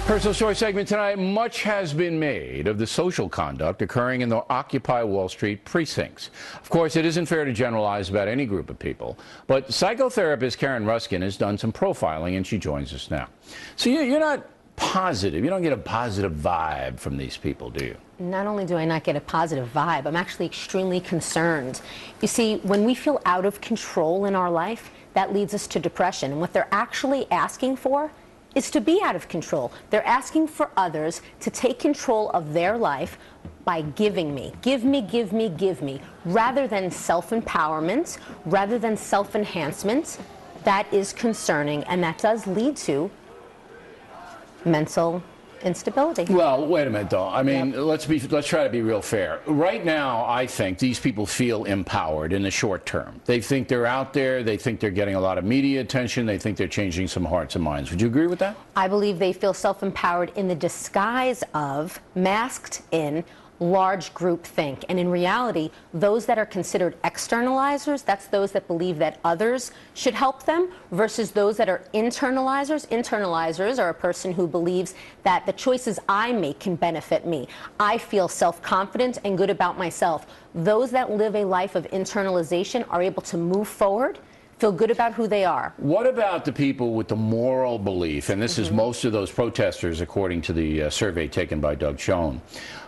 Personal Story segment tonight. Much has been made of the social conduct occurring in the Occupy Wall Street precincts. Of course, it isn't fair to generalize about any group of people, but psychotherapist Karen Ruskin has done some profiling, and she joins us now. So you're not positive. You don't get a positive vibe from these people, do you? Not only do I not get a positive vibe, I'm actually extremely concerned. You see, when we feel out of control in our life, that leads us to depression. And what they're actually asking for is to be out of control. They're asking for others to take control of their life by giving me. Give me, give me, give me. Rather than self-empowerment, rather than self-enhancement. That is concerning, and that does lead to mental instability. Well, wait a minute, though. I mean, let's try to be real fair. Right now, I think these people feel empowered in the short term. They think they're out there. They think they're getting a lot of media attention. They think they're changing some hearts and minds. Would you agree with that? I believe they feel self-empowered in the disguise of, masked in, large group think. And in reality, those that are considered externalizers, that's those that believe that others should help them, versus those that are internalizers. Internalizers are a person who believes that the choices I make can benefit me. I feel self-confident and good about myself. Those that live a life of internalization are able to move forward, feel good about who they are. What about the people with the moral belief, and this is most of those protesters, according to the survey taken by Doug Schoen,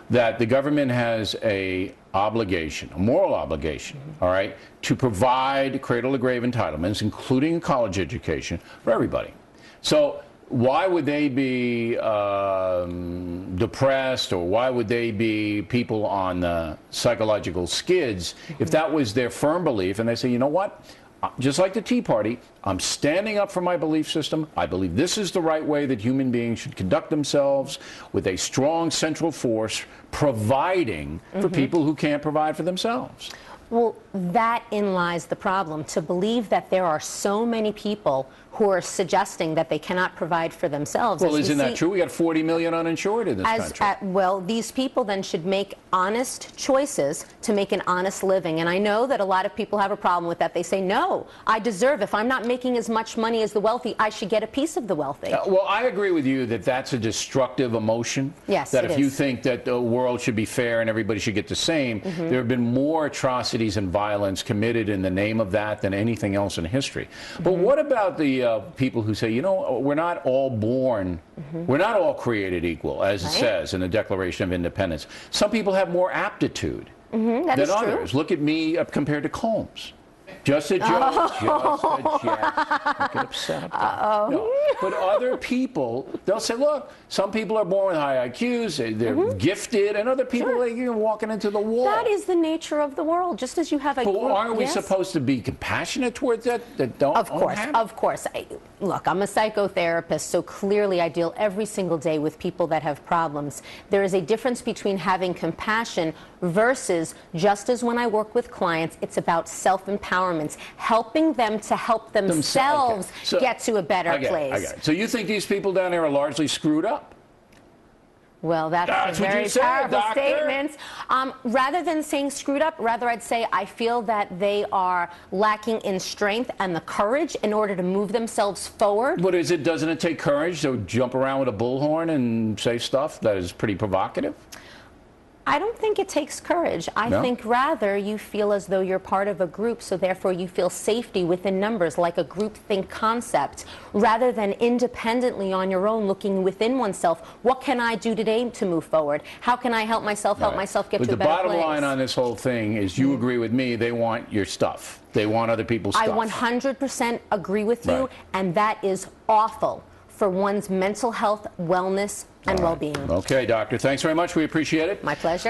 that the government has a obligation, a moral obligation, all right, to provide cradle-to-grave entitlements, including a college education, for everybody. So why would they be depressed, or why would they be people on the psychological skids if that was their firm belief, and they say, you know what? Just like the Tea Party, I'm standing up for my belief system. I believe this is the right way that human beings should conduct themselves, with a strong central force providing for people who can't provide for themselves. Well, that in lies the problem. To believe that there are so many people who are suggesting that they cannot provide for themselves. Well, isn't that true? We got 40 million uninsured in this country. Well, these people then should make honest choices to make an honest living. And I know that a lot of people have a problem with that. They say, no, I deserve, if I'm not making as much money as the wealthy, I should get a piece of the wealthy. Well, I agree with you that that's a destructive emotion. Yes, that if you think that the world should be fair and everybody should get the same, there have been more atrocities and violence committed in the name of that than anything else in history. But what about the people who say, you know, we're not all born, we're not all created equal, as it says in the Declaration of Independence. Some people have more aptitude than others. Look at me compared to Combs. Just a joke, just a jest. Don't get upset about that. No. But other people, they'll say, look, some people are born with high IQs, they're gifted, and other people, you're walking into the wall. That is the nature of the world, just as you have a... But aren't we supposed to be compassionate towards that don't Of course, have? Of course. Look, I'm a psychotherapist, so clearly I deal every single day with people that have problems. There is a difference between having compassion versus, just as when I work with clients, it's about self-empowerment, helping them to help themselves get to a better place. I got it. So you think these people down there are largely screwed up? Well, that's a very powerful statement. Rather than saying screwed up, rather I'd say I feel that they are lacking in strength and the courage in order to move themselves forward. But doesn't it take courage to jump around with a bullhorn and say stuff that is pretty provocative? I don't think it takes courage. I think rather you feel as though you're part of a group, so therefore you feel safety within numbers, like a groupthink concept, rather than independently on your own looking within oneself. What can I do today to move forward? How can I help myself get to a better place? But the bottom line on this whole thing is you agree with me, they want your stuff. They want other people's stuff. I 100% agree with you, and that is awful for one's mental health, wellness, and well-being. Okay, doctor. Thanks very much. We appreciate it. My pleasure.